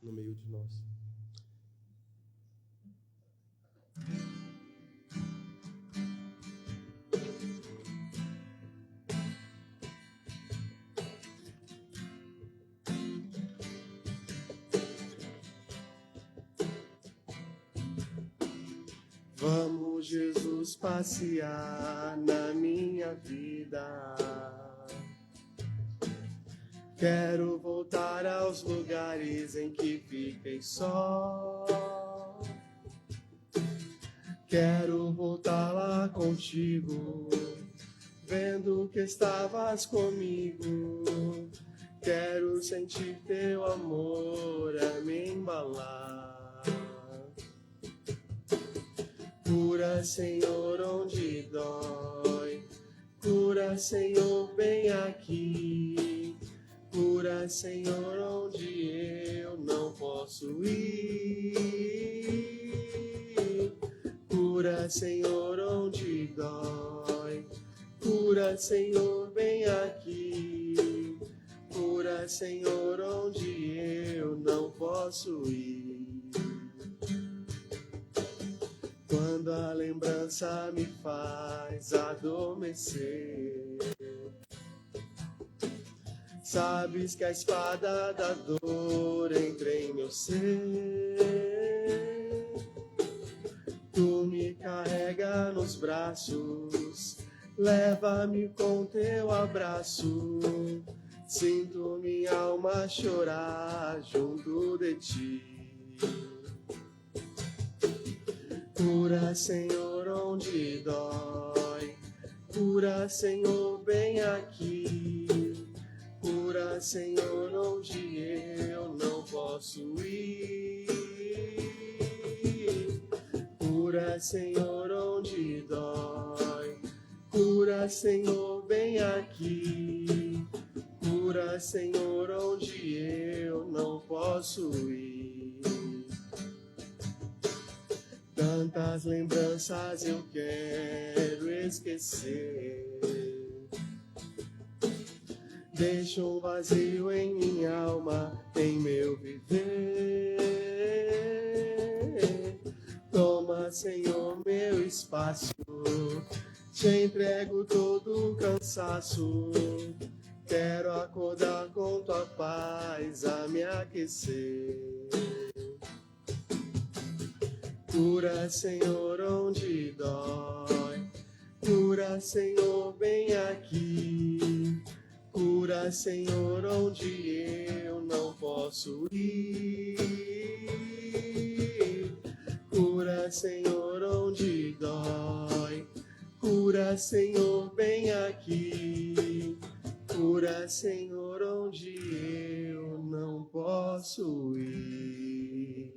no meio de nós. Vamos, Jesus, passear na minha vida. Quero voltar aos lugares em que fiquei só. Quero voltar lá contigo, vendo que estavas comigo. Quero sentir teu amor a me embalar. Cura, Senhor, onde dói. Cura, Senhor, bem aqui. Cura, Senhor, onde eu não posso ir. Cura, Senhor, onde dói. Cura, Senhor, bem aqui. Cura, Senhor, onde eu não posso ir. Quando a lembrança me faz adormecer, sabes que a espada da dor entra em meu ser. Tu me carrega nos braços, leva-me com teu abraço. Sinto minha alma chorar junto de ti. Cura, Senhor, onde dói. Cura, Senhor, bem aqui. Cura, Senhor, onde eu não posso ir. Cura, Senhor, onde dói. Cura, Senhor, bem aqui. Cura, Senhor, onde eu não posso ir. Tantas lembranças eu quero esquecer. Deixa um vazio em minha alma, em meu viver. Toma, Senhor, meu espaço. Te entrego todo o cansaço. Quero acordar com tua paz a me aquecer. Cura, Senhor, onde dói. Cura, Senhor, bem aqui. Cura, Senhor, onde eu não posso ir. Cura, Senhor, onde dói. Cura, Senhor, bem aqui. Cura, Senhor, onde eu não posso ir.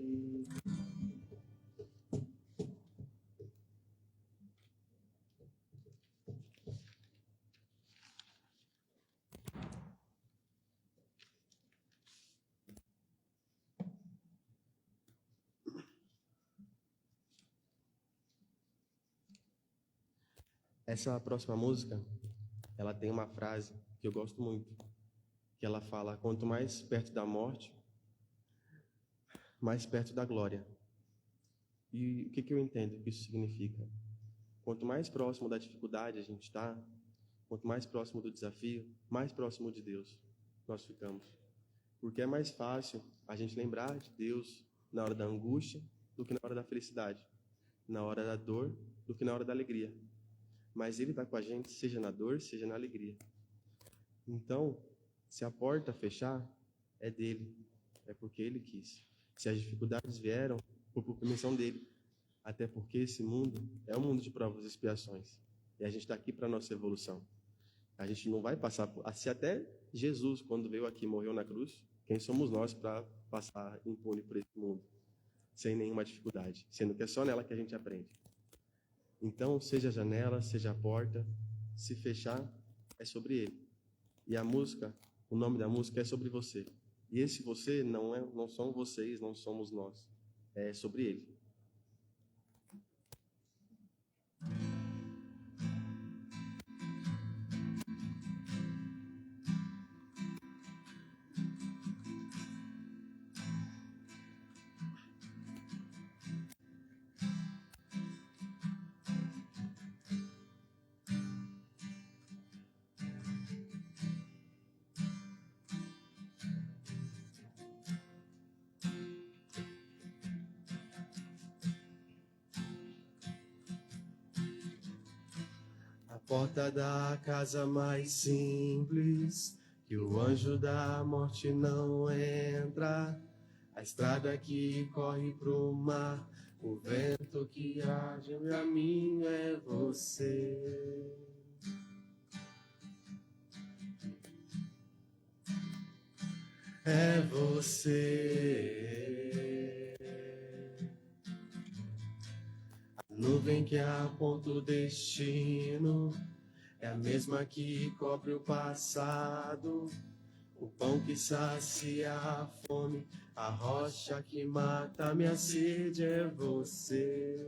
Essa próxima música, ela tem uma frase que eu gosto muito, que ela fala: quanto mais perto da morte, mais perto da glória. E o que eu entendo que isso significa? Quanto mais próximo da dificuldade a gente está, quanto mais próximo do desafio, mais próximo de Deus nós ficamos. Porque é mais fácil a gente lembrar de Deus na hora da angústia do que na hora da felicidade, na hora da dor do que na hora da alegria. Mas Ele está com a gente, seja na dor, seja na alegria. Então, se a porta fechar, é dele, é porque Ele quis. Se as dificuldades vieram, foi por permissão dele. Até porque esse mundo é um mundo de provas e expiações. E a gente está aqui para a nossa evolução. A gente não vai passar por... Se até Jesus, quando veio aqui, morreu na cruz, quem somos nós para passar impune por esse mundo? Sem nenhuma dificuldade. Sendo que é só nela que a gente aprende. Então, seja a janela, seja a porta, se fechar, é sobre ele. E a música, o nome da música é sobre você. E esse você não são vocês, não somos nós. É sobre ele. porta da casa mais simples, que o anjo da morte não entra, a estrada que corre pro mar, o vento que age no caminho é você. É você. A nuvem que aponta o destino é a mesma que cobre o passado. O pão que sacia a fome, a rocha que mata minha sede é você.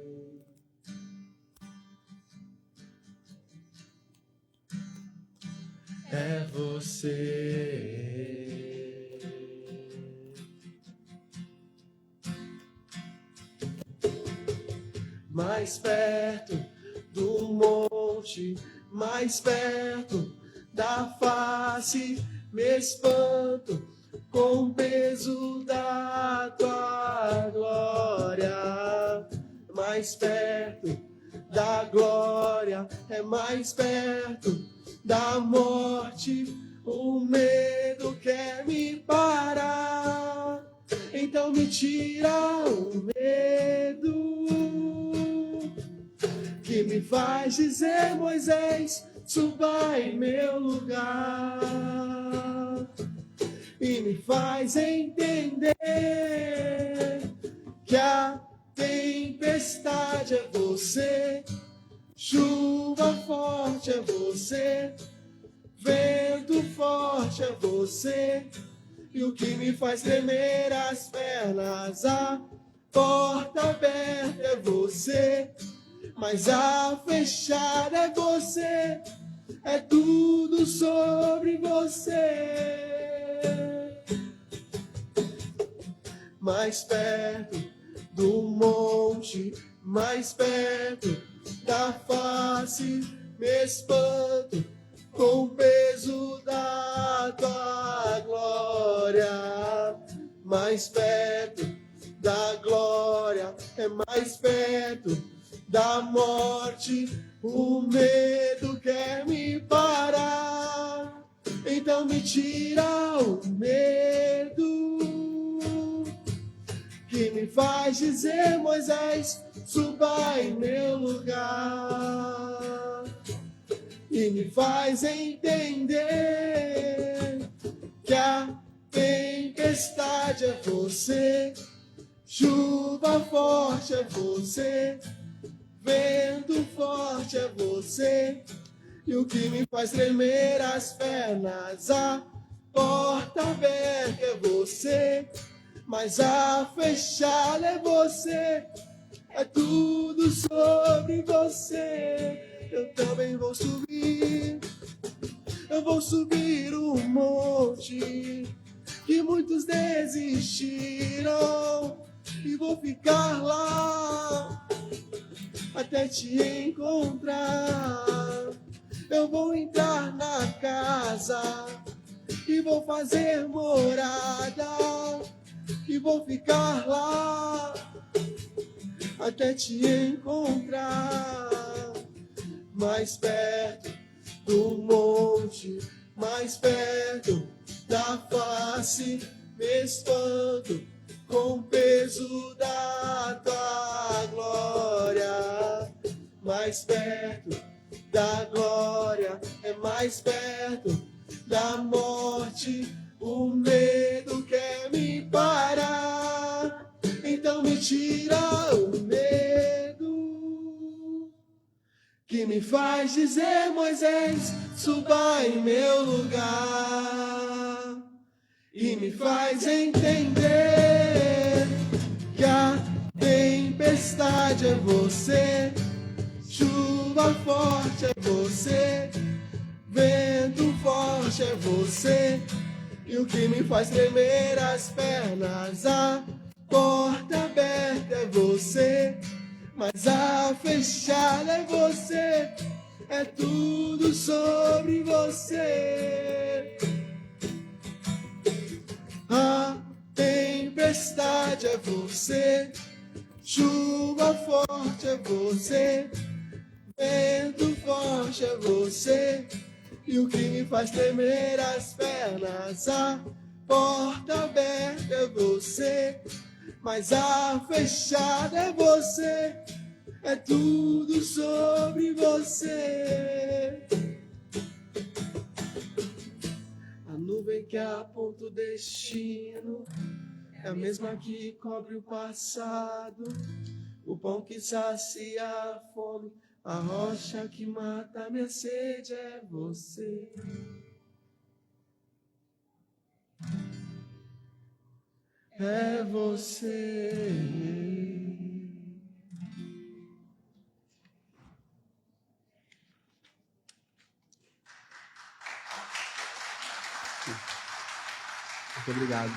É você. Mais perto do monte, mais perto da face, me espanto com o peso da tua glória. Mais perto da glória, é mais perto da morte, o medo quer me parar. Então me tira o medo que me faz dizer, Moisés, suba em meu lugar, e me faz entender que a tempestade é você, chuva forte é você, vento forte é você, e o que me faz tremer as pernas, a porta aberta é você, mas a fechada é você, é tudo sobre você. Mais perto do monte, mais perto da face, me espanto com o peso da tua glória. Mais perto da glória, é mais perto da morte, o medo quer me parar. Então me tira o medo que me faz dizer, Moisés, suba em meu lugar, e me faz entender que a tempestade é você, chuva forte é você, vento forte é você, e o que me faz tremer as pernas, a porta aberta é você, mas a fechada é você, é tudo sobre você. Eu também vou subir, eu vou subir o monte que muitos desistiram, e vou ficar lá até te encontrar. Eu vou entrar na casa e vou fazer morada, e vou ficar lá até te encontrar. Mais perto do monte, mais perto da face, me espanto com o peso da tua glória. Mais perto da glória, é mais perto da morte, o medo quer me parar. Então me tira o medo que me faz dizer, Moisés, suba em meu lugar, e me faz entender que a tempestade é você, chuva forte é você, vento forte é você, e o que me faz tremer as pernas, a porta aberta é você, mas a fechada é você, é tudo sobre você. A tempestade é você, chuva forte é você, Vento forte é você, e o que me faz tremer as pernas. A porta aberta é você, mas a fechada é você. É tudo sobre você. A nuvem que aponta o destino é a mesma que cobre o passado. O pão que sacia a fome, a rocha que mata a minha sede é você. É você. Muito obrigado.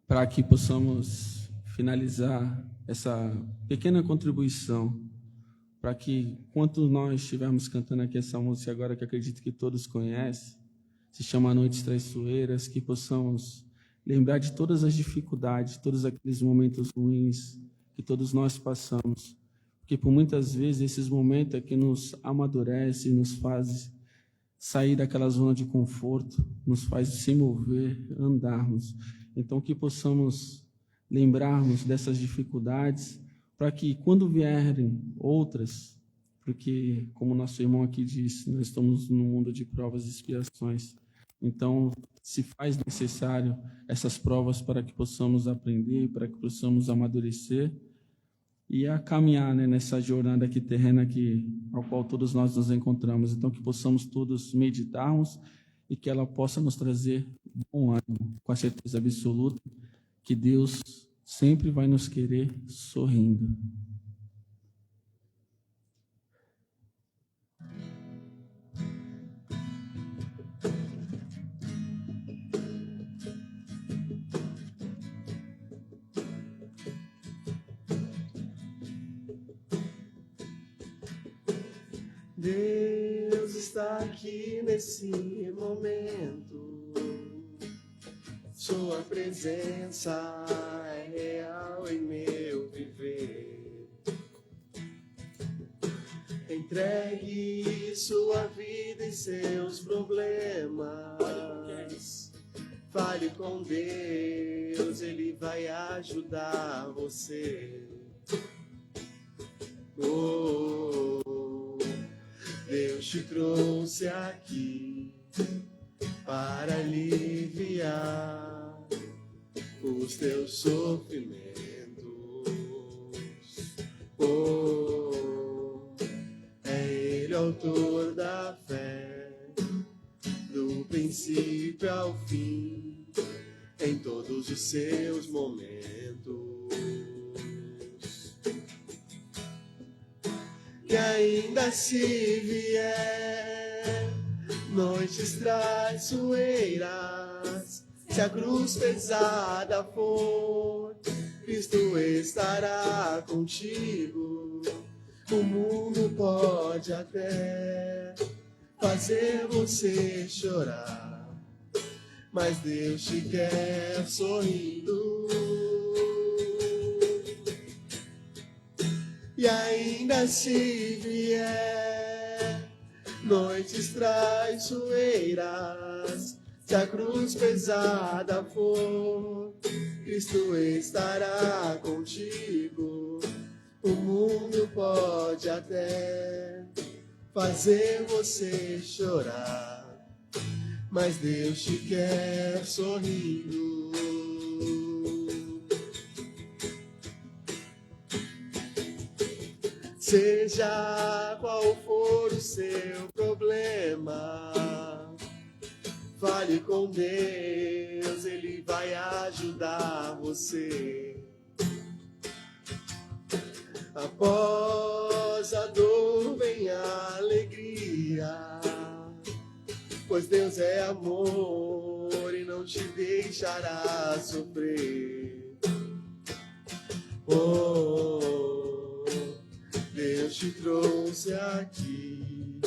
Para que possamos finalizar essa pequena contribuição, para que, enquanto nós estivermos cantando aqui essa música agora, que acredito que todos conhecem, se chama Noites Traiçoeiras, que possamos lembrar de todas as dificuldades, todos aqueles momentos ruins que todos nós passamos, porque por muitas vezes esses momentos é que nos amadurece, nos faz sair daquela zona de conforto, nos faz se mover, andarmos. Então, que possamos lembrarmos dessas dificuldades, para que quando vierem outras, porque, como nosso irmão aqui disse, nós estamos num mundo de provas e expiações. Então, se faz necessário essas provas para que possamos aprender, para que possamos amadurecer e a caminhar, né, nessa jornada aqui terrena ao qual todos nós nos encontramos. Então, que possamos todos meditarmos e que ela possa nos trazer bom ânimo, com a certeza absoluta que Deus sempre vai nos querer sorrindo. Deus está aqui nesse momento. Sua presença é real em meu viver. Entregue sua vida e seus problemas. Fale com Deus, Ele vai ajudar você. Deus te trouxe aqui para aliviar os teus sofrimentos. É Ele o autor da fé, do princípio ao fim, em todos os seus momentos. E ainda se vier noites traiçoeiras, se a cruz pesada for, Cristo estará contigo. O mundo pode até fazer você chorar, mas Deus te quer sorrindo. E ainda se vier noites traiçoeiras, se a cruz pesada for, Cristo estará contigo. O mundo pode até fazer você chorar, mas Deus te quer sorrindo. Seja qual for o seu problema, fale com Deus, Ele vai ajudar você. Após a dor vem a alegria, pois Deus é amor e não te deixará sofrer. Deus te trouxe aqui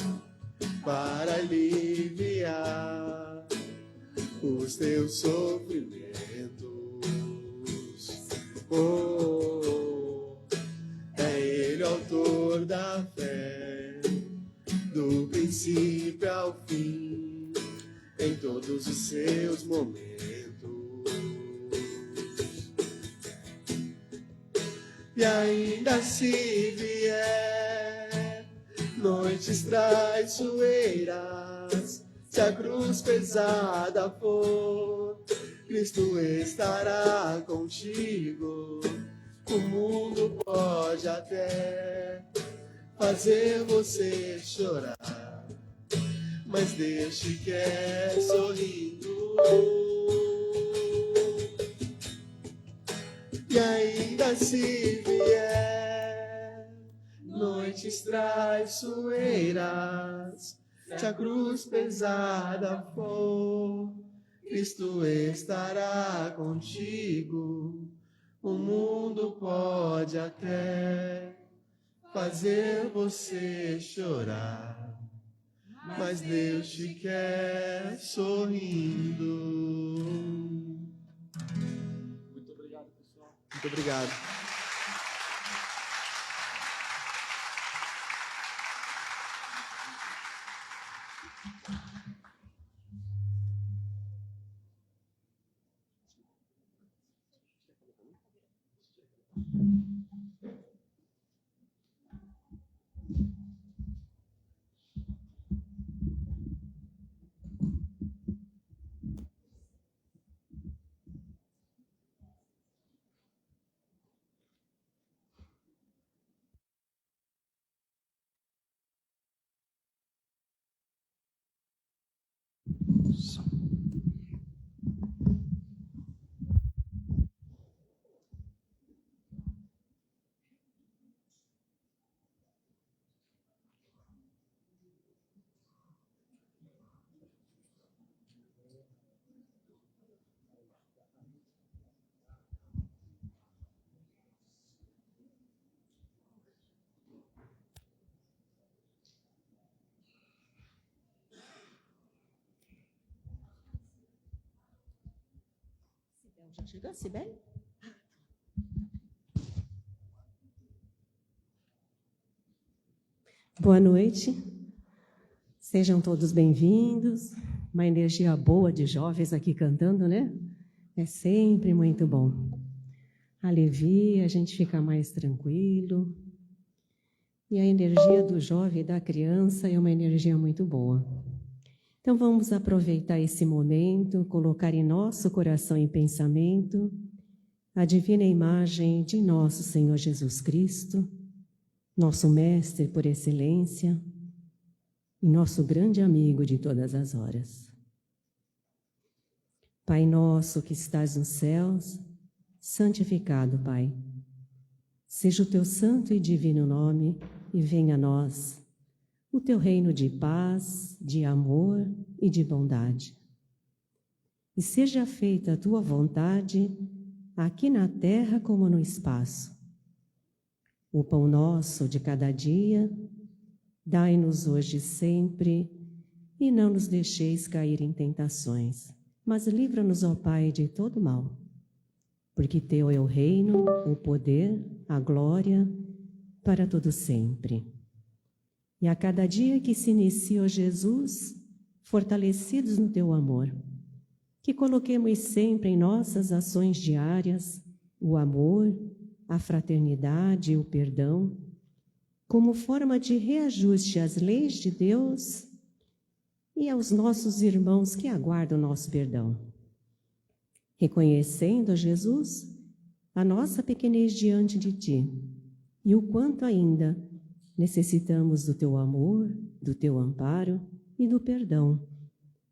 para aliviar os teus sofrimentos. momentos. E ainda se vier noites traiçoeiras, se a cruz pesada for, Cristo estará contigo. O mundo pode até fazer você chorar, mas Deus te quer sorrindo. E ainda se vier noites traiçoeiras, se a cruz pesada for, Cristo estará contigo. O mundo pode até fazer você chorar, mas Deus te quer sorrindo. Muito obrigado, pessoal. Muito obrigado. Já chegou, Sibeli? Boa noite. Sejam todos bem-vindos. Uma energia boa de jovens aqui cantando, né? É sempre muito bom. Alivia, a gente fica mais tranquilo. E a energia do jovem e da criança é uma energia muito boa. Então, vamos aproveitar esse momento, colocar em nosso coração e pensamento a divina imagem de nosso Senhor Jesus Cristo, nosso Mestre por excelência e nosso grande amigo de todas as horas. Pai nosso que estás nos céus, santificado, Pai. Seja o teu santo e divino nome e venha a nós o teu reino de paz, de amor e de bondade. E seja feita a tua vontade, aqui na terra como no espaço. O pão nosso de cada dia, dai-nos hoje sempre, e não nos deixeis cair em tentações, mas livra-nos, ó Pai, de todo mal. Porque teu é o reino, o poder, a glória, para todo sempre. E a cada dia que se inicia, ó Jesus, fortalecidos no teu amor, que coloquemos sempre em nossas ações diárias o amor, a fraternidade e o perdão, como forma de reajuste às leis de Deus e aos nossos irmãos que aguardam o nosso perdão. Reconhecendo, Jesus, a nossa pequenez diante de Ti e o quanto ainda necessitamos do Teu amor, do Teu amparo e do perdão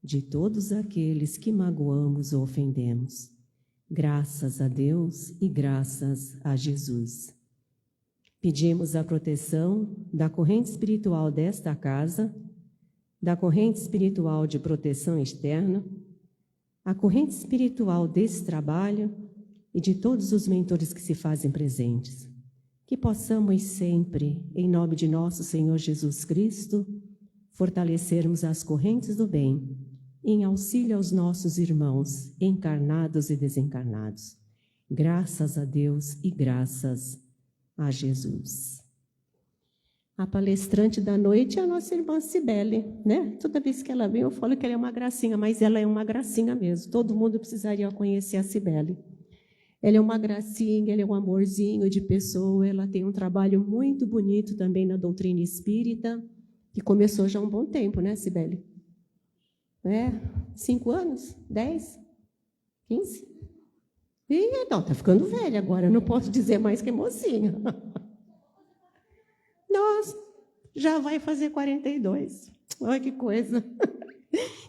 de todos aqueles que magoamos ou ofendemos. Graças a Deus e graças a Jesus. Pedimos a proteção da corrente espiritual desta casa, da corrente espiritual de proteção externa, a corrente espiritual desse trabalho e de todos os mentores que se fazem presentes. Que possamos sempre, em nome de nosso Senhor Jesus Cristo, fortalecermos as correntes do bem, em auxílio aos nossos irmãos, encarnados e desencarnados. Graças a Deus e graças a Jesus. A palestrante da noite é a nossa irmã Cibele, né? Toda vez que ela vem, eu falo que ela é uma gracinha, mas ela é uma gracinha mesmo. Todo mundo precisaria conhecer a Cibele. Ela é uma gracinha, ela é um amorzinho de pessoa, ela tem um trabalho muito bonito também na doutrina espírita, que começou já há um bom tempo, né, Cibele? 5 anos? 10? 15? Ih, não, tá ficando velha agora, não posso dizer mais que mocinha. Nossa, já vai fazer 42. Olha que coisa.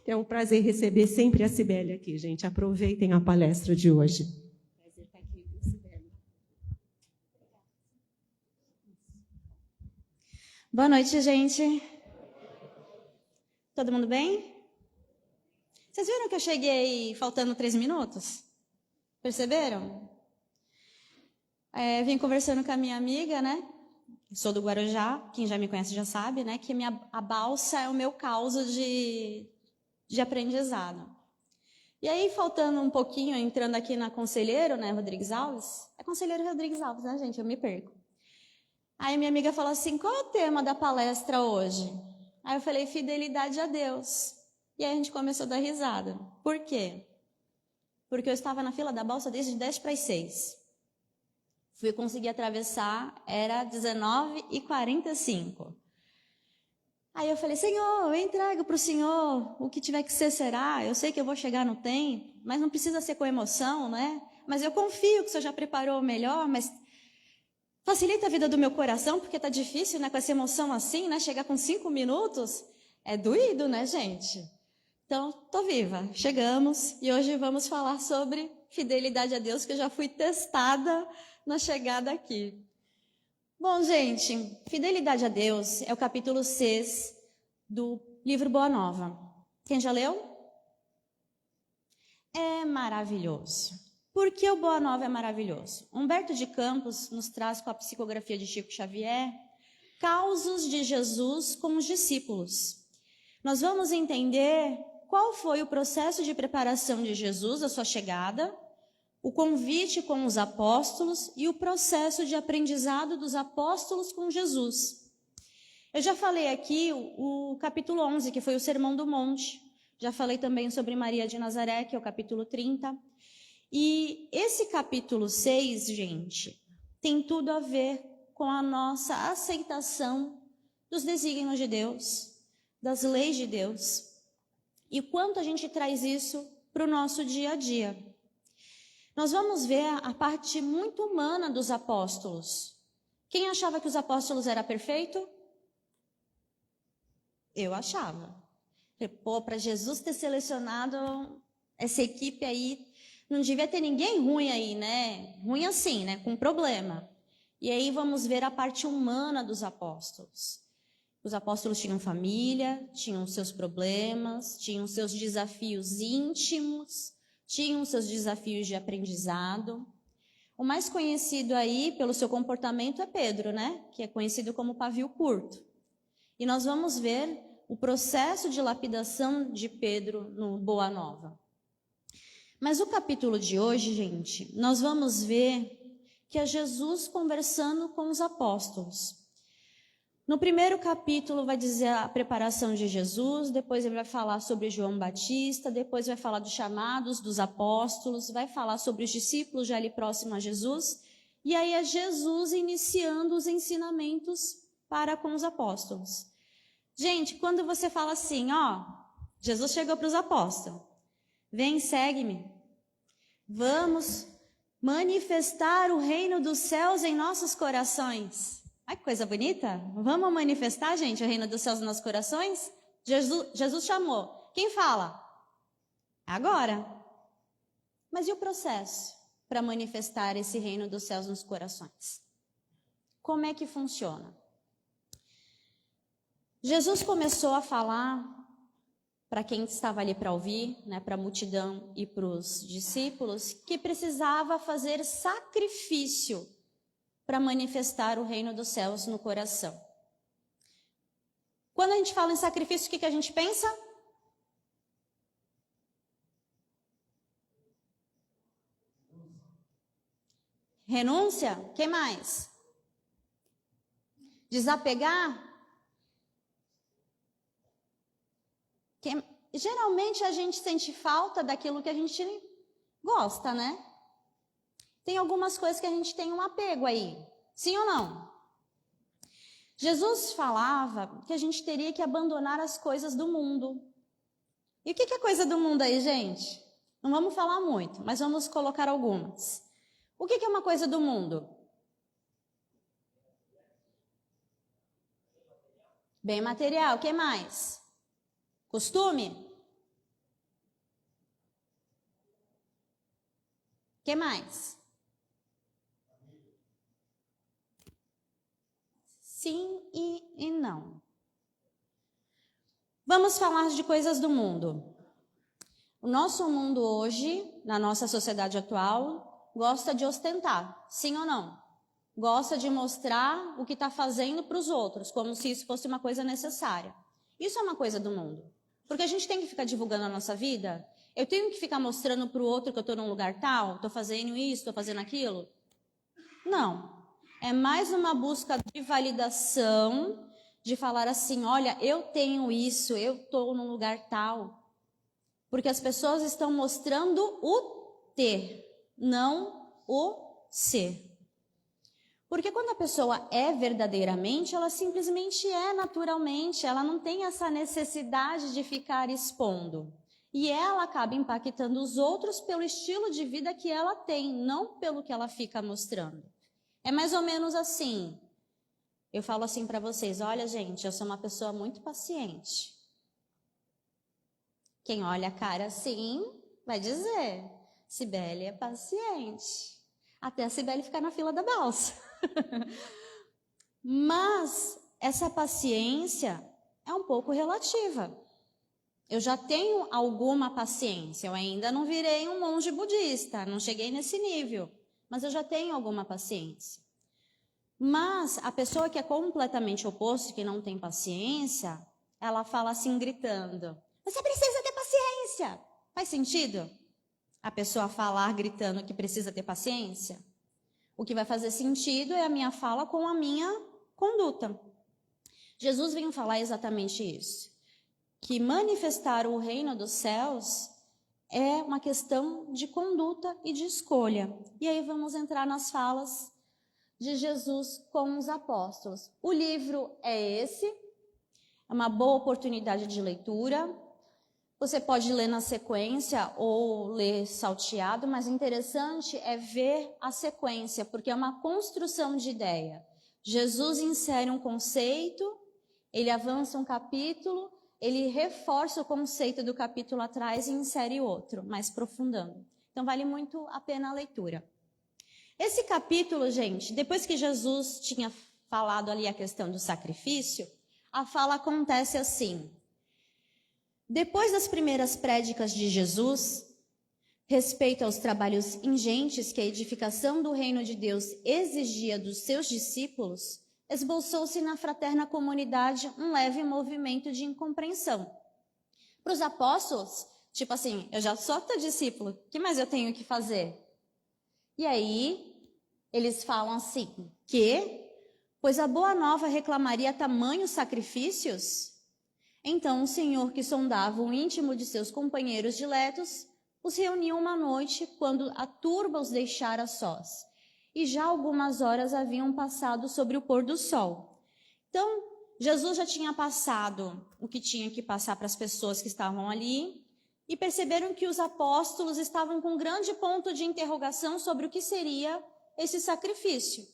É um prazer receber sempre a Cibele aqui, gente. Aproveitem a palestra de hoje. Prazer estar aqui, Cibele. Boa noite, gente. Todo mundo bem? Vocês viram que eu cheguei faltando 3 minutos? Perceberam? Vim conversando com a minha amiga, né? Sou do Guarujá, quem já me conhece já sabe, né? Que a balsa é o meu causa de aprendizado. E aí, faltando um pouquinho, entrando aqui na Conselheiro, né, Rodrigues Alves. É Conselheiro Rodrigues Alves, né, gente? Eu me perco. Aí minha amiga falou assim, qual é o tema da palestra hoje? Aí eu falei, fidelidade a Deus. E aí a gente começou a dar risada. Por quê? Porque eu estava na fila da balsa desde 10 para as 6. Fui conseguir atravessar, era 19h45. Aí eu falei, Senhor, eu entrego para o Senhor, o que tiver que ser será. Eu sei que eu vou chegar no tempo, mas não precisa ser com emoção, né? Mas eu confio que o Senhor já preparou o melhor, mas facilita a vida do meu coração, porque tá difícil, né? Com essa emoção assim, né? Chegar com 5 minutos é doído, né, gente? Então, tô viva, chegamos e hoje vamos falar sobre fidelidade a Deus, que eu já fui testada na chegada aqui. Bom, gente, fidelidade a Deus é o capítulo 6 do livro Boa Nova. Quem já leu? É maravilhoso. Por que o Boa Nova é maravilhoso? Humberto de Campos nos traz com a psicografia de Chico Xavier causos de Jesus com os discípulos. Nós vamos entender qual foi o processo de preparação de Jesus, a sua chegada, o convite com os apóstolos e o processo de aprendizado dos apóstolos com Jesus. Eu já falei aqui o capítulo 11, que foi o Sermão do Monte. Já falei também sobre Maria de Nazaré, que é o capítulo 30. E esse capítulo 6, gente, tem tudo a ver com a nossa aceitação dos desígnios de Deus, das leis de Deus. E quanto a gente traz isso para o nosso dia a dia. Nós vamos ver a parte muito humana dos apóstolos. Quem achava que os apóstolos eram perfeitos? Eu achava. Pô, para Jesus ter selecionado essa equipe aí, não devia ter ninguém ruim aí, né? Ruim assim, né? Com problema. E aí vamos ver a parte humana dos apóstolos. Os apóstolos tinham família, tinham seus problemas, tinham seus desafios íntimos, tinham seus desafios de aprendizado. O mais conhecido aí pelo seu comportamento é Pedro, né? Que é conhecido como pavio curto. E nós vamos ver o processo de lapidação de Pedro no Boa Nova. Mas o capítulo de hoje, gente, nós vamos ver que é Jesus conversando com os apóstolos. No primeiro capítulo vai dizer a preparação de Jesus, depois ele vai falar sobre João Batista, depois vai falar dos chamados dos apóstolos, vai falar sobre os discípulos já ali próximo a Jesus, e aí é Jesus iniciando os ensinamentos para com os apóstolos. Gente, quando você fala assim, ó, Jesus chegou para os apóstolos, vem, segue-me, vamos manifestar o reino dos céus em nossos corações. Ai, que coisa bonita. Vamos manifestar, gente, o reino dos céus nos nossos corações? Jesus chamou. Quem fala? Agora. Mas e o processo para manifestar esse reino dos céus nos corações? Como é que funciona? Jesus começou a falar para quem estava ali para ouvir, né, para a multidão e para os discípulos, que precisava fazer sacrifício para manifestar o reino dos céus no coração. Quando a gente fala em sacrifício, o que a gente pensa? Renúncia? O que mais? Desapegar? Geralmente a gente sente falta daquilo que a gente gosta, né? Tem algumas coisas que a gente tem um apego aí. Sim ou não? Jesus falava que a gente teria que abandonar as coisas do mundo. E o que é coisa do mundo aí, gente? Não vamos falar muito, mas vamos colocar algumas. O que é uma coisa do mundo? Bem material. O que mais? Costume? O que mais? Sim e não. Vamos falar de coisas do mundo. O nosso mundo hoje, na nossa sociedade atual, gosta de ostentar, sim ou não? Gosta de mostrar o que está fazendo para os outros, como se isso fosse uma coisa necessária. Isso é uma coisa do mundo. Porque a gente tem que ficar divulgando a nossa vida? Eu tenho que ficar mostrando para o outro que eu estou num lugar tal, estou fazendo isso, estou fazendo aquilo? Não. É mais uma busca de validação, de falar assim, olha, eu tenho isso, eu estou num lugar tal. Porque as pessoas estão mostrando o ter, não o ser. Porque quando a pessoa é verdadeiramente, ela simplesmente é naturalmente, ela não tem essa necessidade de ficar expondo. E ela acaba impactando os outros pelo estilo de vida que ela tem, não pelo que ela fica mostrando. É mais ou menos assim. Eu falo assim para vocês, olha gente, eu sou uma pessoa muito paciente. Quem olha a cara assim, vai dizer, Cibele é paciente. Até a Cibele ficar na fila da balsa. Mas essa paciência é um pouco relativa. Eu já tenho alguma paciência, eu ainda não virei um monge budista, não cheguei nesse nível, mas eu já tenho alguma paciência. Mas a pessoa que é completamente oposto, que não tem paciência, ela fala assim gritando, você precisa ter paciência. Faz sentido? A pessoa falar gritando que precisa ter paciência? O que vai fazer sentido é a minha fala com a minha conduta. Jesus veio falar exatamente isso. Que manifestar o reino dos céus é uma questão de conduta e de escolha. E aí vamos entrar nas falas de Jesus com os apóstolos. O livro é esse, é uma boa oportunidade de leitura. Você pode ler na sequência ou ler salteado, mas o interessante é ver a sequência, porque é uma construção de ideia. Jesus insere um conceito, ele avança um capítulo, ele reforça o conceito do capítulo atrás e insere outro, mais aprofundando. Então, vale muito a pena a leitura. Esse capítulo, gente, depois que Jesus tinha falado ali a questão do sacrifício, a fala acontece assim. Depois das primeiras prédicas de Jesus, respeito aos trabalhos ingentes que a edificação do reino de Deus exigia dos seus discípulos, esboçou-se na fraterna comunidade um leve movimento de incompreensão. Para os apóstolos, tipo assim, eu já sou teu discípulo, o que mais eu tenho que fazer? E aí, eles falam assim, pois a boa nova reclamaria tamanhos sacrifícios? Então o Senhor, que sondava o íntimo de seus companheiros diletos, os reuniu uma noite, quando a turba os deixara sós. E já algumas horas haviam passado sobre o pôr do sol. Então, Jesus já tinha passado o que tinha que passar para as pessoas que estavam ali, e perceberam que os apóstolos estavam com um grande ponto de interrogação sobre o que seria esse sacrifício.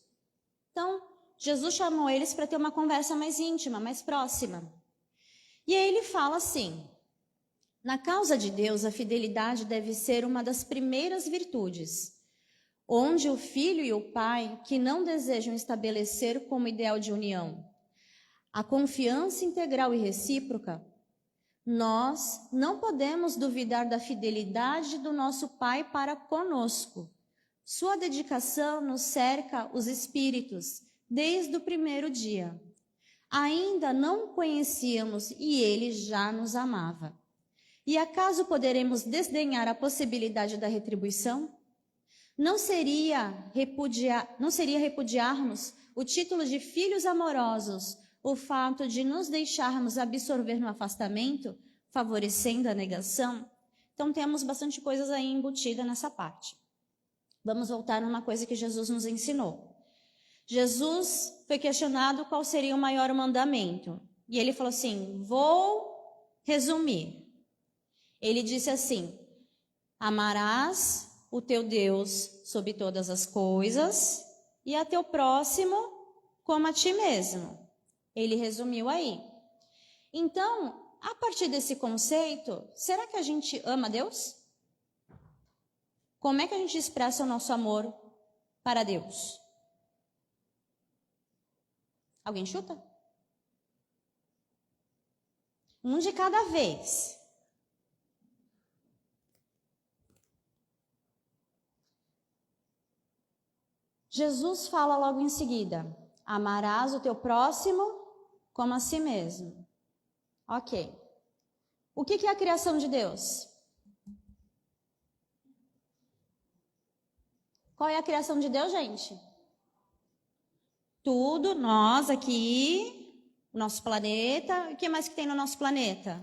Então, Jesus chamou eles para ter uma conversa mais íntima, mais próxima. E aí ele fala assim, na causa de Deus, a fidelidade deve ser uma das primeiras virtudes, onde o filho e o pai, que não desejam estabelecer como ideal de união a confiança integral e recíproca, nós não podemos duvidar da fidelidade do nosso pai para conosco. Sua dedicação nos cerca os espíritos desde o primeiro dia. Ainda não o conhecíamos e ele já nos amava. E acaso poderemos desdenhar a possibilidade da retribuição? Não seria repudiarmos o título de filhos amorosos, o fato de nos deixarmos absorver no afastamento, favorecendo a negação. Então, temos bastante coisas aí embutida nessa parte. Vamos voltar numa coisa que Jesus nos ensinou. Jesus foi questionado qual seria o maior mandamento. E ele falou assim, vou resumir. Ele disse assim, amarás o teu Deus sobre todas as coisas e a teu próximo como a ti mesmo. Ele resumiu aí. Então, a partir desse conceito, será que a gente ama Deus? Como é que a gente expressa o nosso amor para Deus? Alguém chuta? Um de cada vez. Jesus fala logo em seguida, amarás o teu próximo como a si mesmo. Ok. O que é a criação de Deus? Qual é a criação de Deus, gente? Tudo, nós aqui, nosso planeta. O que mais que tem no nosso planeta?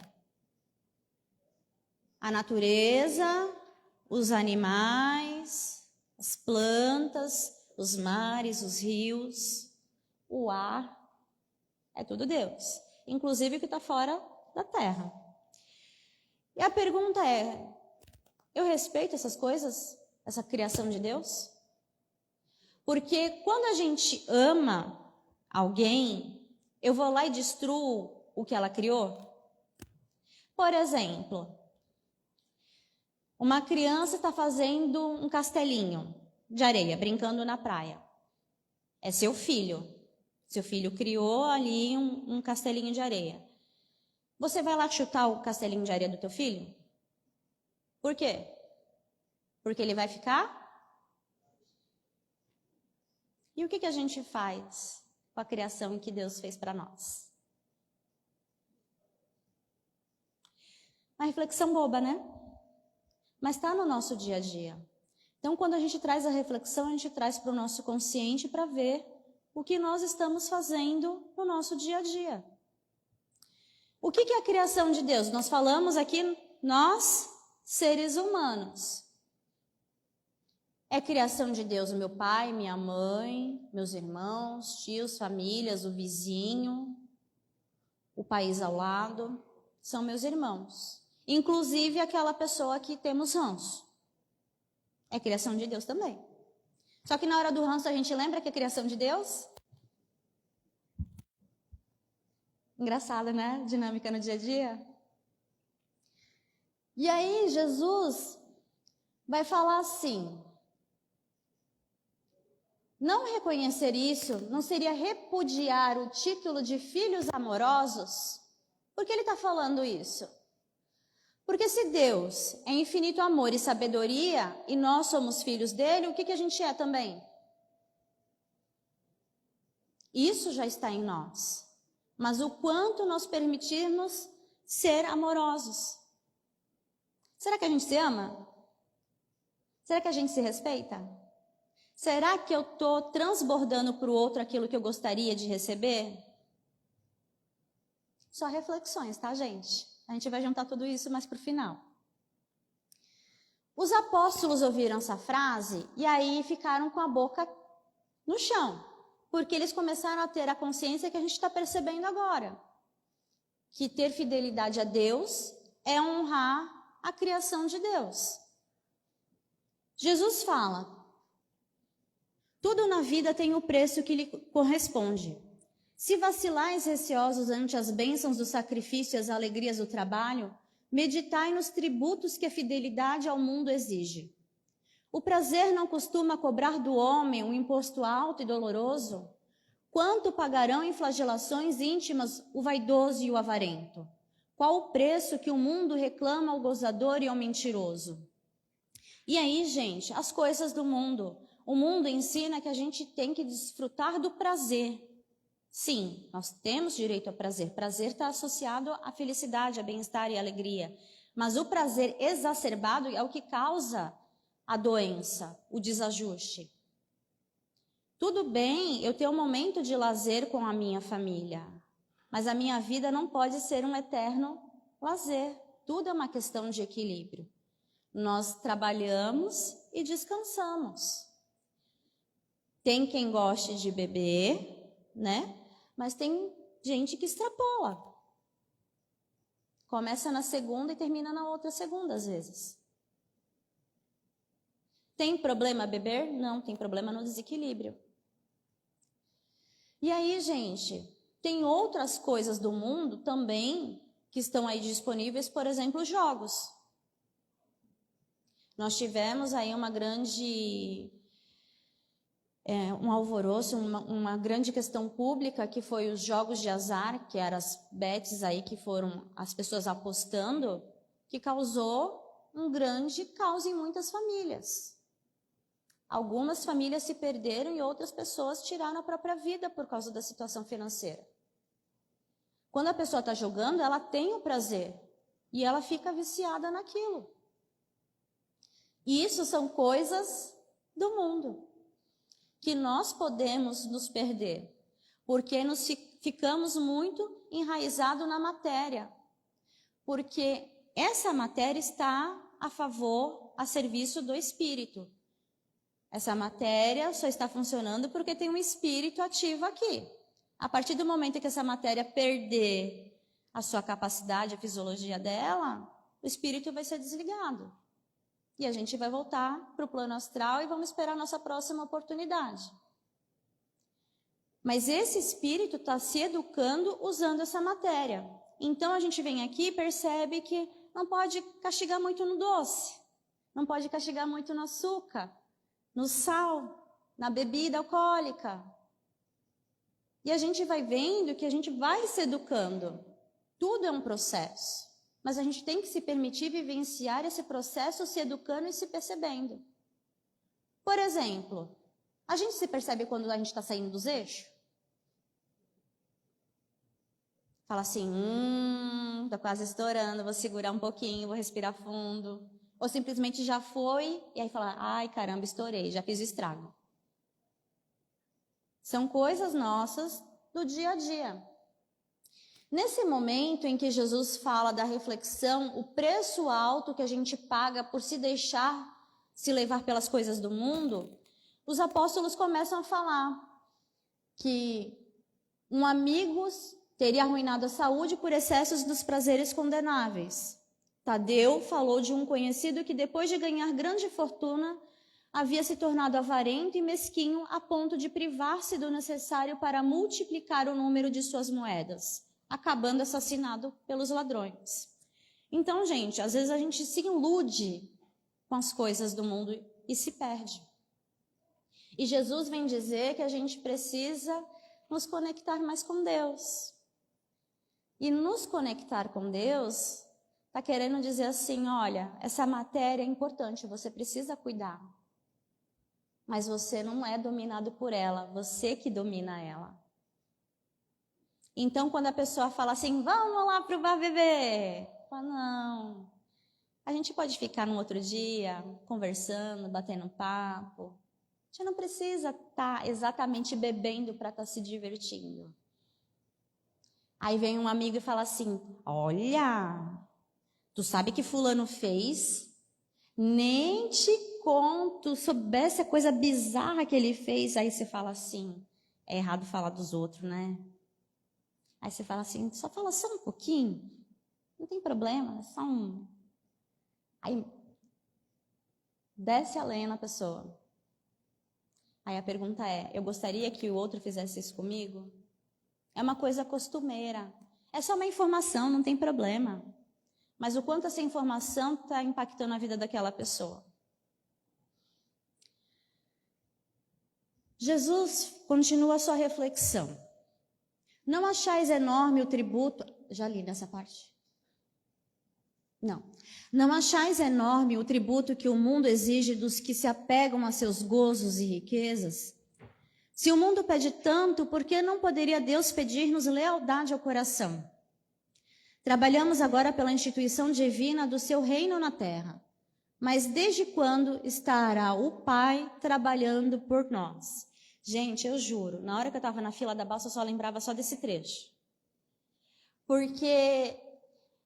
A natureza, os animais, as plantas, os mares, os rios, o ar. É tudo Deus. Inclusive o que está fora da terra. E a pergunta é, eu respeito essas coisas? Essa criação de Deus? Porque quando a gente ama alguém, eu vou lá e destruo o que ela criou? Por exemplo, uma criança está fazendo um castelinho de areia, brincando na praia. É seu filho. Seu filho criou ali um castelinho de areia. Você vai lá chutar o castelinho de areia do teu filho? Por quê? Porque ele vai ficar? E o que a gente faz com a criação que Deus fez para nós? Uma reflexão boba, né? Mas está no nosso dia a dia. Então, quando a gente traz a reflexão, a gente traz para o nosso consciente para ver o que nós estamos fazendo no nosso dia a dia. O que é a criação de Deus? Nós falamos aqui, nós, seres humanos. É criação de Deus o meu pai, minha mãe, meus irmãos, tios, famílias, o vizinho, o país ao lado, são meus irmãos. Inclusive aquela pessoa que temos ranço. É criação de Deus também. Só que na hora do ranço a gente lembra que é criação de Deus? Engraçada, né? Dinâmica no dia a dia. E aí Jesus vai falar assim, não reconhecer isso não seria repudiar o título de filhos amorosos? Por que ele está falando isso? Porque se Deus é infinito amor e sabedoria, e nós somos filhos dele, o que a gente é também? Isso já está em nós. Mas o quanto nós permitirmos ser amorosos. Será que a gente se ama? Será que a gente se respeita? Será que eu estou transbordando para o outro aquilo que eu gostaria de receber? Só reflexões, tá, gente? A gente vai juntar tudo isso mais para o final. Os apóstolos ouviram essa frase e aí ficaram com a boca no chão, porque eles começaram a ter a consciência que a gente está percebendo agora, que ter fidelidade a Deus é honrar a criação de Deus. Jesus fala, tudo na vida tem o preço que lhe corresponde. Se vacilais receosos ante as bênçãos do sacrifício e as alegrias do trabalho, meditai nos tributos que a fidelidade ao mundo exige. O prazer não costuma cobrar do homem um imposto alto e doloroso? Quanto pagarão em flagelações íntimas o vaidoso e o avarento? Qual o preço que o mundo reclama ao gozador e ao mentiroso? E aí, gente, as coisas do mundo. O mundo ensina que a gente tem que desfrutar do prazer. Sim, nós temos direito a prazer. Prazer está associado à felicidade, a bem-estar e à alegria. Mas o prazer exacerbado é o que causa a doença, o desajuste. Tudo bem eu ter um momento de lazer com a minha família, mas a minha vida não pode ser um eterno lazer. Tudo é uma questão de equilíbrio. Nós trabalhamos e descansamos. Tem quem goste de beber, né? Mas tem gente que extrapola. Começa na segunda e termina na outra segunda, às vezes. Tem problema beber? Não, tem problema no desequilíbrio. E aí, gente, tem outras coisas do mundo também que estão aí disponíveis, por exemplo, jogos. Nós tivemos aí um alvoroço, uma grande questão pública, que foi os jogos de azar, que eram as bets aí, que foram as pessoas apostando, que causou um grande caos em muitas famílias. Algumas famílias se perderam e outras pessoas tiraram a própria vida por causa da situação financeira. Quando a pessoa está jogando, ela tem o prazer e ela fica viciada naquilo. E isso são coisas do mundo que nós podemos nos perder, porque ficamos muito enraizados na matéria, porque essa matéria está a serviço do espírito. Essa matéria só está funcionando porque tem um espírito ativo aqui. A partir do momento que essa matéria perder a sua capacidade, a fisiologia dela, o espírito vai ser desligado. E a gente vai voltar para o plano astral e vamos esperar a nossa próxima oportunidade. Mas esse espírito está se educando usando essa matéria. Então a gente vem aqui e percebe que não pode castigar muito no doce, não pode castigar muito no açúcar, no sal, na bebida alcoólica. E a gente vai vendo que a gente vai se educando. Tudo é um processo. Mas a gente tem que se permitir vivenciar esse processo, se educando e se percebendo. Por exemplo, a gente se percebe quando a gente está saindo dos eixos? Fala assim, tô quase estourando, vou segurar um pouquinho, vou respirar fundo. Ou simplesmente já foi, e aí fala, ai caramba, estourei, já fiz o estrago. São coisas nossas do dia a dia. Nesse momento em que Jesus fala da reflexão, o preço alto que a gente paga por se deixar se levar pelas coisas do mundo, os apóstolos começam a falar que um amigo teria arruinado a saúde por excessos dos prazeres condenáveis. Tadeu falou de um conhecido que, depois de ganhar grande fortuna, havia se tornado avarento e mesquinho a ponto de privar-se do necessário para multiplicar o número de suas moedas, acabando assassinado pelos ladrões. Então, gente, às vezes a gente se ilude com as coisas do mundo e se perde. E Jesus vem dizer que a gente precisa nos conectar mais com Deus. E nos conectar com Deus está querendo dizer assim, olha, essa matéria é importante, você precisa cuidar. Mas você não é dominado por ela, você que domina ela. Então, quando a pessoa fala assim, vamos lá pro bar beber. Fala, não. A gente pode ficar num outro dia, conversando, batendo papo. A gente não precisa estar exatamente bebendo para estar se divertindo. Aí vem um amigo e fala assim, olha, tu sabe que fulano fez? Nem te conto, soubesse a coisa bizarra que ele fez. Aí você fala assim, é errado falar dos outros, né? Aí você fala assim, só fala só um pouquinho, não tem problema, só um. Aí desce a lenha na pessoa. Aí a pergunta é, eu gostaria que o outro fizesse isso comigo? É uma coisa costumeira, é só uma informação, não tem problema. Mas o quanto essa informação está impactando a vida daquela pessoa. Jesus continua a sua reflexão. Não achais enorme o tributo... Já li nessa parte? Não. Não achais enorme o tributo que o mundo exige dos que se apegam a seus gozos e riquezas? Se o mundo pede tanto, por que não poderia Deus pedir-nos lealdade ao coração? Trabalhamos agora pela instituição divina do seu reino na terra. Mas desde quando estará o Pai trabalhando por nós? Gente, eu juro, na hora que eu estava na fila da balsa, eu só lembrava só desse trecho. Porque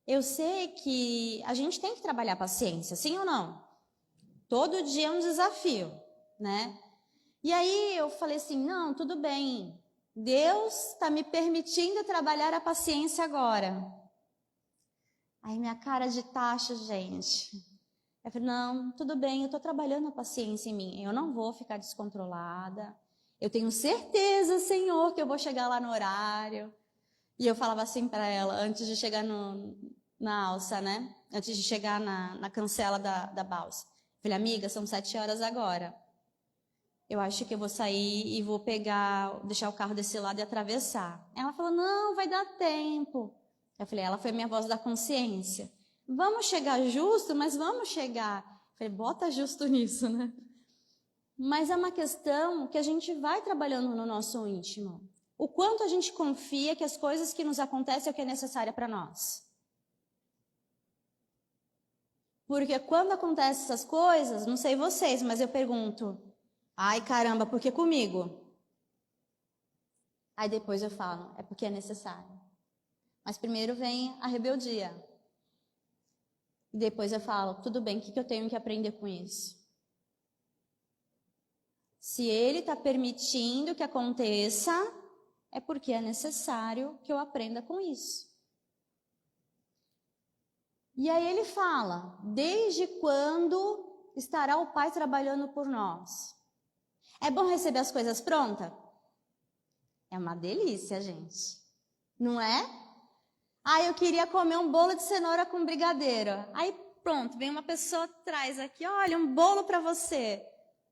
eu sei que a gente tem que trabalhar a paciência, sim ou não? Todo dia é um desafio, né? E aí eu falei assim, não, tudo bem, Deus está me permitindo trabalhar a paciência agora. Aí minha cara de tacho, gente. Eu falei, não, tudo bem, eu estou trabalhando a paciência em mim, eu não vou ficar descontrolada. Eu tenho certeza, Senhor, que eu vou chegar lá no horário. E eu falava assim para ela, antes de chegar na alça, né? Antes de chegar na cancela da balsa. Eu falei, amiga, são 7 horas agora. Eu acho que eu vou sair e vou deixar o carro desse lado e atravessar. Ela falou, não, vai dar tempo. Eu falei, ela foi minha voz da consciência. Vamos chegar justo, mas vamos chegar. Eu falei, bota justo nisso, né? Mas é uma questão que a gente vai trabalhando no nosso íntimo. O quanto a gente confia que as coisas que nos acontecem é o que é necessário para nós. Porque quando acontecem essas coisas, não sei vocês, mas eu pergunto, ai caramba, por que comigo? Aí depois eu falo, é porque é necessário. Mas primeiro vem a rebeldia. E depois eu falo, tudo bem, o que eu tenho que aprender com isso? Se ele está permitindo que aconteça, é porque é necessário que eu aprenda com isso. E aí ele fala, desde quando estará o Pai trabalhando por nós? É bom receber as coisas prontas? É uma delícia, gente. Não é? Ah, eu queria comer um bolo de cenoura com brigadeiro. Aí pronto, vem uma pessoa traz aqui, olha, um bolo para você.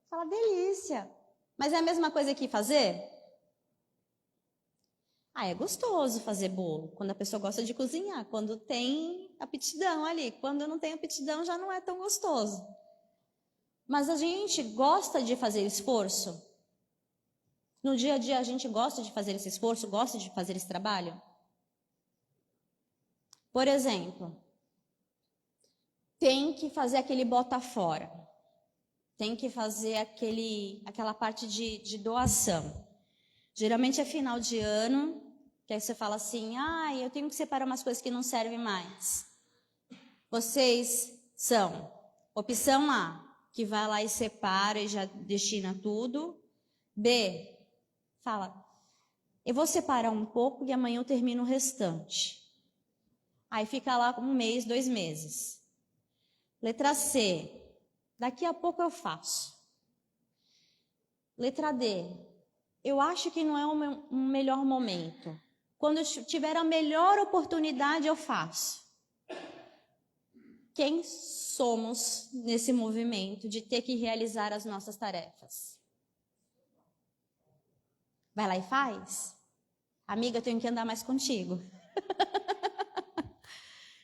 Fala, delícia. Mas é a mesma coisa que fazer? Ah, é gostoso fazer bolo, quando a pessoa gosta de cozinhar, quando tem aptidão ali. Quando não tem aptidão, já não é tão gostoso. Mas a gente gosta de fazer esforço? No dia a dia a gente gosta de fazer esse esforço, gosta de fazer esse trabalho? Por exemplo, tem que fazer aquele bota fora. Tem que fazer aquela parte de doação. Geralmente é final de ano, que aí você fala assim, eu tenho que separar umas coisas que não servem mais. Vocês são opção A, que vai lá e separa e já destina tudo. B, fala, eu vou separar um pouco e amanhã eu termino o restante. Aí fica lá 1 mês, 2 meses. Letra C, daqui a pouco eu faço. Letra D, eu acho que não é o melhor momento. Quando eu tiver a melhor oportunidade, eu faço. Quem somos nesse movimento de ter que realizar as nossas tarefas? Vai lá e faz? Amiga, eu tenho que andar mais contigo.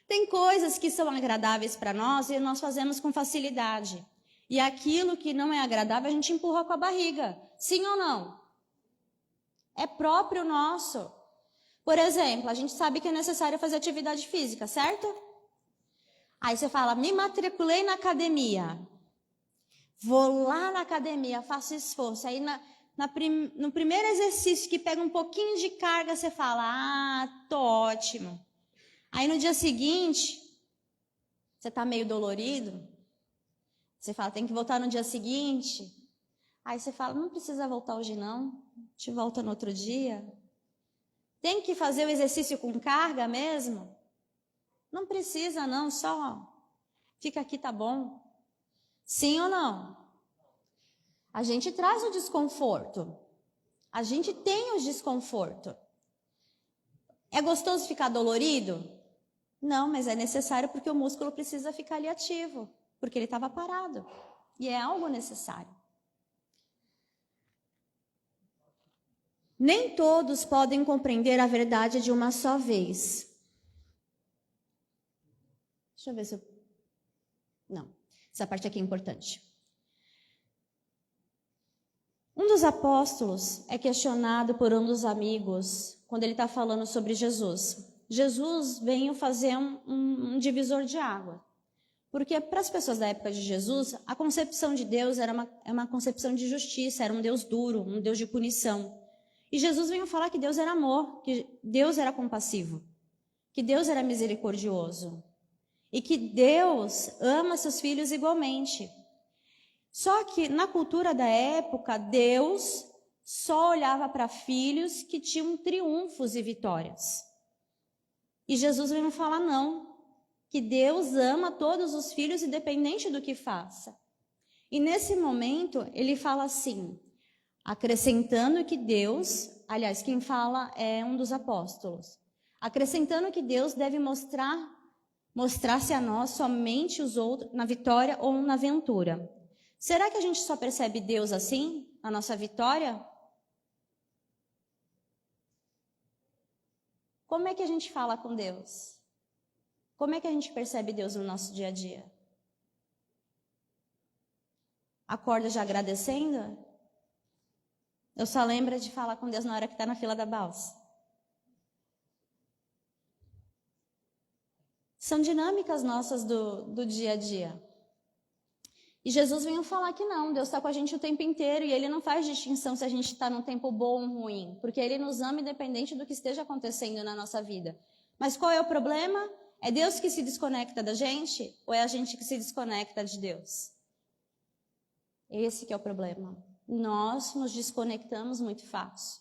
Tem coisas que são agradáveis para nós e nós fazemos com facilidade. E aquilo que não é agradável, a gente empurra com a barriga. Sim ou não? É próprio nosso. Por exemplo, a gente sabe que é necessário fazer atividade física, certo? Aí você fala, me matriculei na academia. Vou lá na academia, faço esforço. Aí no primeiro exercício que pega um pouquinho de carga, você fala, tô ótimo. Aí no dia seguinte, você está meio dolorido. Você fala, tem que voltar no dia seguinte. Aí você fala, não precisa voltar hoje não. A gente volta no outro dia. Tem que fazer o exercício com carga mesmo? Não precisa não, só fica aqui, tá bom. Sim ou não? A gente traz o desconforto. A gente tem o desconforto. É gostoso ficar dolorido? Não, mas é necessário porque o músculo precisa ficar ali ativo, porque ele estava parado. E é algo necessário. Nem todos podem compreender a verdade de uma só vez. Deixa eu ver se eu... Não, essa parte aqui é importante. Um dos apóstolos é questionado por um dos amigos quando ele está falando sobre Jesus. Jesus veio fazer um divisor de água. Porque para as pessoas da época de Jesus, a concepção de Deus era uma concepção de justiça, era um Deus duro, um Deus de punição. E Jesus veio falar que Deus era amor, que Deus era compassivo, que Deus era misericordioso e que Deus ama seus filhos igualmente. Só que na cultura da época, Deus só olhava para filhos que tinham triunfos e vitórias. E Jesus veio falar não, que Deus ama todos os filhos independente do que faça. E nesse momento ele fala assim, acrescentando que Deus, aliás, quem fala é um dos apóstolos, acrescentando que Deus deve mostrar-se a nós somente os outros na vitória ou na ventura. Será que a gente só percebe Deus assim, a nossa vitória? Como é que a gente fala com Deus? Como é que a gente percebe Deus no nosso dia a dia? Acorda já agradecendo? Eu só lembro de falar com Deus na hora que está na fila da balsa. São dinâmicas nossas do dia a dia. E Jesus veio falar que não, Deus está com a gente o tempo inteiro e Ele não faz distinção se a gente está num tempo bom ou ruim, porque Ele nos ama independente do que esteja acontecendo na nossa vida. Mas qual é o problema? É Deus que se desconecta da gente ou é a gente que se desconecta de Deus? Esse que é o problema. Nós nos desconectamos muito fácil.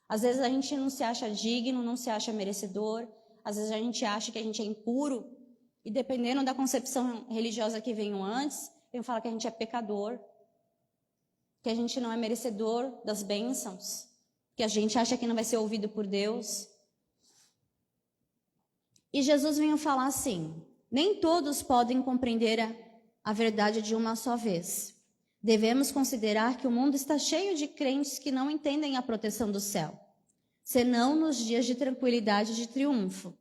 Às vezes a gente não se acha digno, não se acha merecedor, às vezes a gente acha que a gente é impuro e dependendo da concepção religiosa que veio antes, eu falo que a gente é pecador, que a gente não é merecedor das bênçãos, que a gente acha que não vai ser ouvido por Deus. E Jesus veio falar assim, nem todos podem compreender a verdade de uma só vez. Devemos considerar que o mundo está cheio de crentes que não entendem a proteção do céu, senão nos dias de tranquilidade e de triunfo.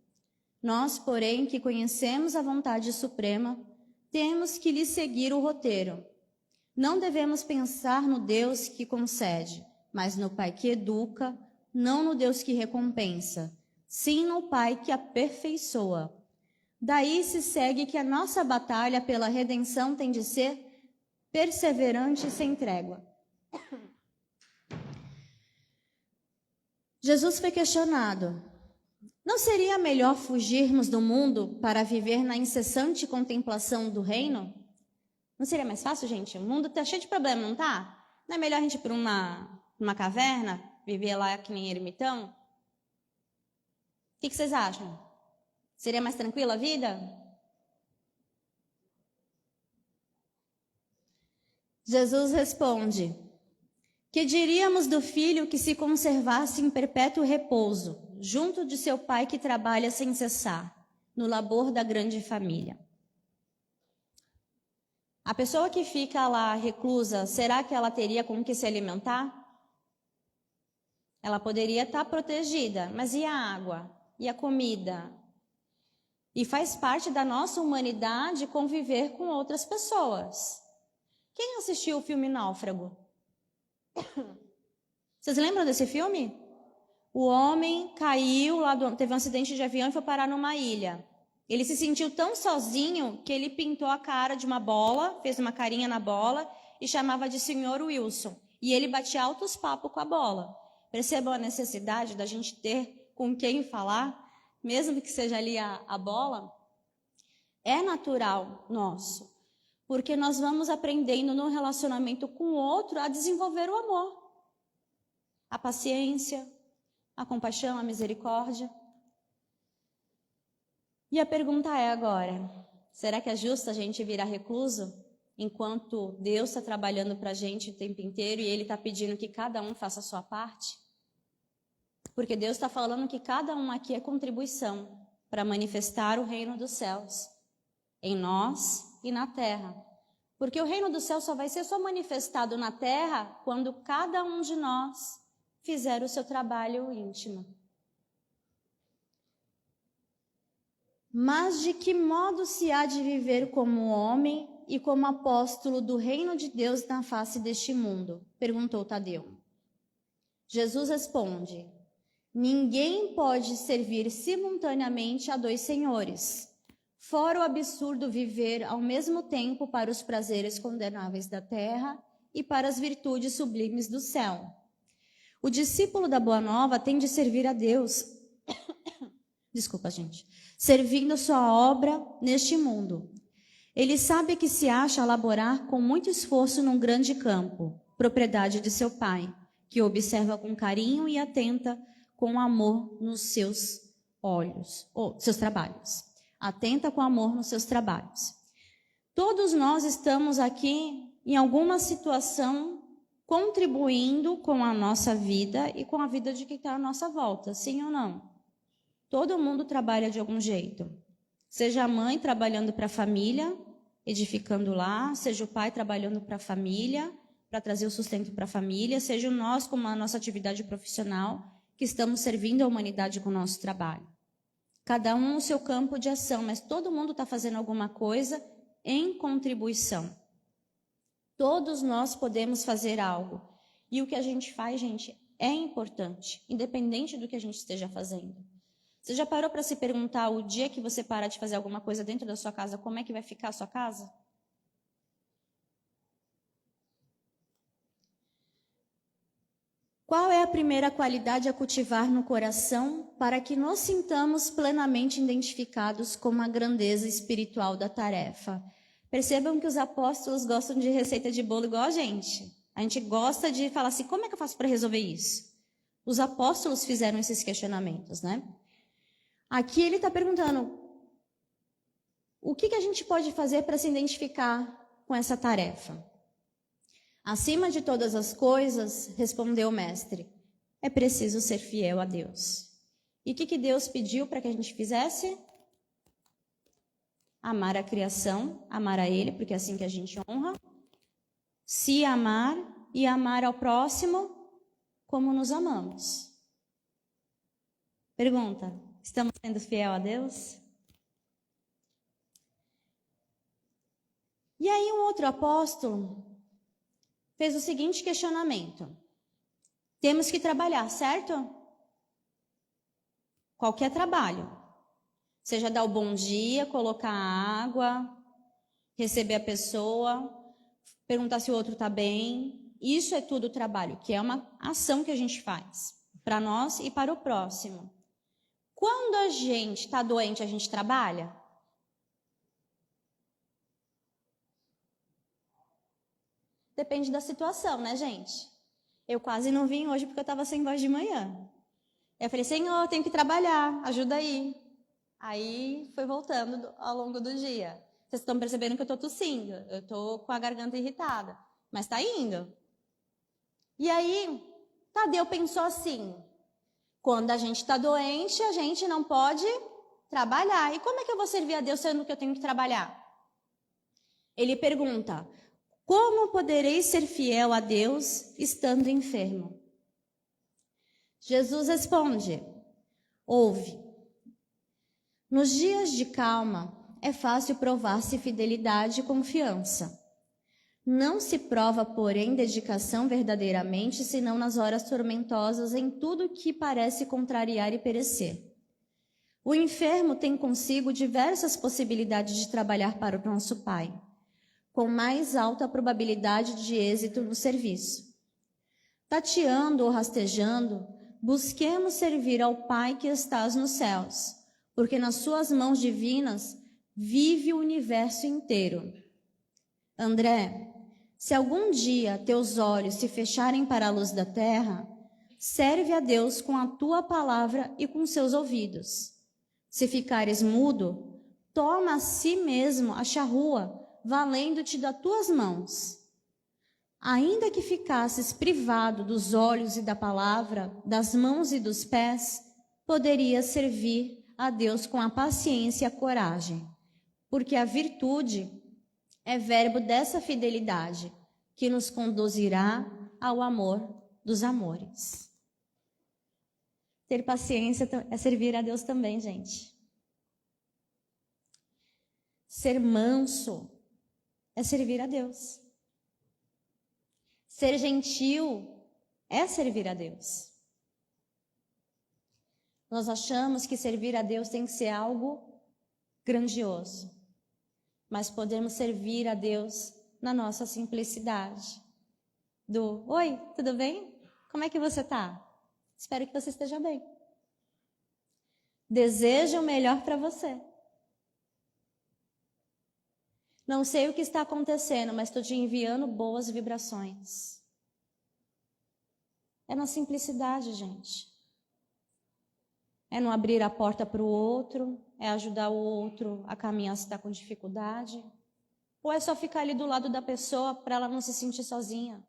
Nós, porém, que conhecemos a vontade suprema, temos que lhe seguir o roteiro. Não devemos pensar no Deus que concede, mas no Pai que educa, não no Deus que recompensa, sim no Pai que aperfeiçoa. Daí se segue que a nossa batalha pela redenção tem de ser perseverante e sem trégua. Jesus foi questionado, não seria melhor fugirmos do mundo para viver na incessante contemplação do reino? Não seria mais fácil, gente? O mundo está cheio de problema, não está? Não é melhor a gente ir para uma caverna, viver lá que nem ermitão? O que vocês acham? Seria mais tranquila a vida? Jesus responde, que diríamos do filho que se conservasse em perpétuo repouso, junto de seu pai que trabalha sem cessar, no labor da grande família? A pessoa que fica lá reclusa, será que ela teria com que se alimentar? Ela poderia estar protegida, mas e a água? E a comida? E faz parte da nossa humanidade conviver com outras pessoas. Quem assistiu o filme Náufrago? Vocês lembram desse filme? O homem caiu, teve um acidente de avião e foi parar numa ilha. Ele se sentiu tão sozinho que ele pintou a cara de uma bola, fez uma carinha na bola e chamava de Sr. Wilson. E ele batia altos papos com a bola. Percebam a necessidade da gente ter com quem falar, mesmo que seja ali a bola? É natural nosso, porque nós vamos aprendendo no relacionamento com o outro a desenvolver o amor, a paciência, a compaixão, a misericórdia. E a pergunta é agora, será que é justo a gente virar recluso enquanto Deus está trabalhando para a gente o tempo inteiro e Ele está pedindo que cada um faça a sua parte? Porque Deus está falando que cada um aqui é contribuição para manifestar o reino dos céus em nós e na terra. Porque o reino dos céus só vai ser manifestado na terra quando cada um de nós fizer o seu trabalho íntimo. Mas de que modo se há de viver como homem e como apóstolo do reino de Deus na face deste mundo? Perguntou Tadeu. Jesus responde, ninguém pode servir simultaneamente a dois senhores. Fora o absurdo viver ao mesmo tempo para os prazeres condenáveis da terra e para as virtudes sublimes do céu. O discípulo da Boa Nova tem de servir a Deus, desculpa, gente, servindo sua obra neste mundo. Ele sabe que se acha a laborar com muito esforço num grande campo, propriedade de seu pai, que observa com carinho e atenta com amor nos seus olhos, ou seus trabalhos. Atenta com amor nos seus trabalhos. Todos nós estamos aqui em alguma situação contribuindo com a nossa vida e com a vida de quem está à nossa volta, sim ou não? Todo mundo trabalha de algum jeito. Seja a mãe trabalhando para a família, edificando lá, seja o pai trabalhando para a família, para trazer o sustento para a família, seja nós com a nossa atividade profissional, que estamos servindo a humanidade com o nosso trabalho. Cada um no seu campo de ação, mas todo mundo está fazendo alguma coisa em contribuição. Todos nós podemos fazer algo. E o que a gente faz, gente, é importante, independente do que a gente esteja fazendo. Você já parou para se perguntar o dia que você parar de fazer alguma coisa dentro da sua casa, como é que vai ficar a sua casa? Qual é a primeira qualidade a cultivar no coração para que nos sintamos plenamente identificados com a grandeza espiritual da tarefa? Percebam que os apóstolos gostam de receita de bolo igual a gente. A gente gosta de falar assim, como é que eu faço para resolver isso? Os apóstolos fizeram esses questionamentos, né? Aqui ele está perguntando, o que a gente pode fazer para se identificar com essa tarefa? Acima de todas as coisas, respondeu o mestre, é preciso ser fiel a Deus. E o que Deus pediu para que a gente fizesse? Amar a criação, amar a Ele, porque é assim que a gente honra. Se amar e amar ao próximo como nos amamos. Pergunta, estamos sendo fiel a Deus? E aí um outro apóstolo fez o seguinte questionamento. Temos que trabalhar, certo? Qualquer trabalho. Seja dar o bom dia, colocar água, receber a pessoa, perguntar se o outro está bem. Isso é tudo trabalho, que é uma ação que a gente faz para nós e para o próximo. Quando a gente está doente, a gente trabalha? Depende da situação, né, gente? Eu quase não vim hoje porque eu estava sem voz de manhã. Eu falei, Senhor, eu tenho que trabalhar, ajuda aí. Aí foi voltando ao longo do dia. Vocês estão percebendo que eu estou tossindo, eu estou com a garganta irritada, mas está indo. E aí, Tadeu pensou assim, quando a gente está doente, a gente não pode trabalhar. E como é que eu vou servir a Deus sendo que eu tenho que trabalhar? Ele pergunta, como poderei ser fiel a Deus estando enfermo? Jesus responde, ouve. Nos dias de calma, é fácil provar-se fidelidade e confiança. Não se prova, porém, dedicação verdadeiramente, senão nas horas tormentosas, em tudo que parece contrariar e perecer. O enfermo tem consigo diversas possibilidades de trabalhar para o nosso Pai, com mais alta probabilidade de êxito no serviço. Tateando ou rastejando, busquemos servir ao Pai que estás nos céus, porque nas suas mãos divinas vive o universo inteiro. André, se algum dia teus olhos se fecharem para a luz da terra, serve a Deus com a tua palavra e com seus ouvidos. Se ficares mudo, toma a si mesmo a charrua, valendo-te das tuas mãos. Ainda que ficasses privado dos olhos e da palavra, das mãos e dos pés, poderias servir a Deus com a paciência e a coragem, porque a virtude é verbo dessa fidelidade que nos conduzirá ao amor dos amores. Ter paciência é servir a Deus também, gente. Ser manso é servir a Deus. Ser gentil é servir a Deus. Nós achamos que servir a Deus tem que ser algo grandioso, mas podemos servir a Deus na nossa simplicidade. Oi, tudo bem? Como é que você está? Espero que você esteja bem. Desejo o melhor para você. Não sei o que está acontecendo, mas estou te enviando boas vibrações. É na simplicidade, gente. É não abrir a porta para o outro, é ajudar o outro a caminhar se está com dificuldade. Ou é só ficar ali do lado da pessoa para ela não se sentir sozinha.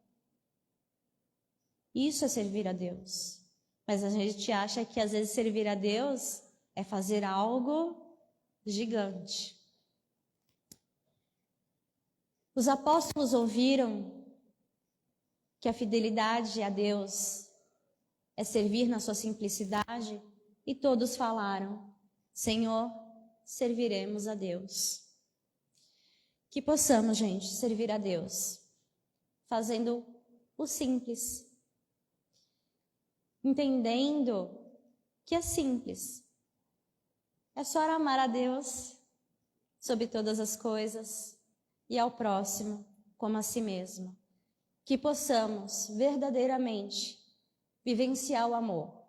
Isso é servir a Deus. Mas a gente acha que às vezes servir a Deus é fazer algo gigante. Os apóstolos ouviram que a fidelidade a Deus é servir na sua simplicidade e todos falaram: Senhor, serviremos a Deus. Que possamos, gente, servir a Deus fazendo o simples, entendendo que é simples. É só amar a Deus sobre todas as coisas e ao próximo como a si mesmo. Que possamos verdadeiramente vivenciar o amor,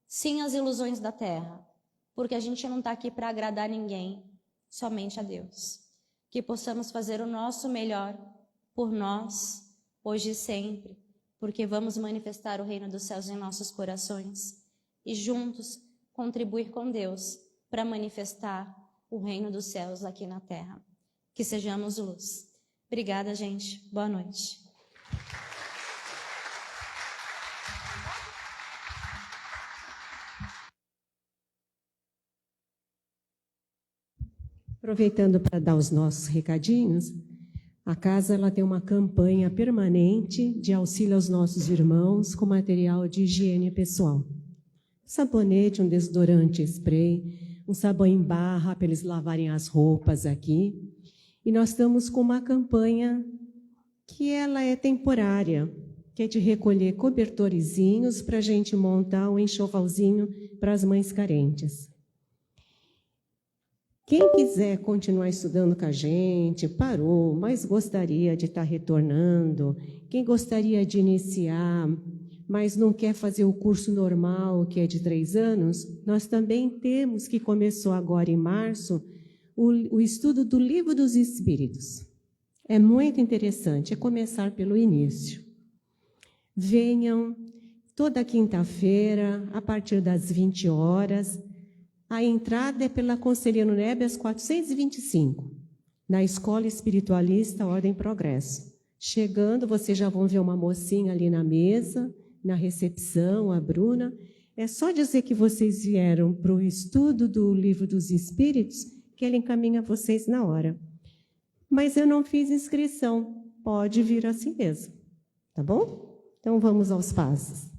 sim as ilusões da terra, porque a gente não está aqui para agradar ninguém, somente a Deus. Que possamos fazer o nosso melhor por nós, hoje e sempre, porque vamos manifestar o reino dos céus em nossos corações e juntos contribuir com Deus para manifestar o reino dos céus aqui na terra. Que sejamos luz. Obrigada, gente. Boa noite. Aproveitando para dar os nossos recadinhos, a casa ela tem uma campanha permanente de auxílio aos nossos irmãos com material de higiene pessoal. Sabonete, um desodorante spray, um sabão em barra para eles lavarem as roupas aqui. E nós estamos com uma campanha que ela é temporária, que é de recolher cobertorzinhos para a gente montar um enxovalzinho para as mães carentes. Quem quiser continuar estudando com a gente, parou, mas gostaria de estar retornando, quem gostaria de iniciar, mas não quer fazer o curso normal, que é de 3 anos, nós também temos, que começou agora em março, o estudo do Livro dos Espíritos. É muito interessante, é começar pelo início. Venham toda quinta-feira, a partir das 20 horas, a entrada é pela Conselheiro Nebias 425, na Escola Espiritualista Ordem Progresso. Chegando, vocês já vão ver uma mocinha ali na mesa, na recepção, a Bruna. É só dizer que vocês vieram para o estudo do Livro dos Espíritos, que ele encaminha vocês na hora. Mas eu não fiz inscrição, pode vir assim mesmo, tá bom? Então vamos aos passos.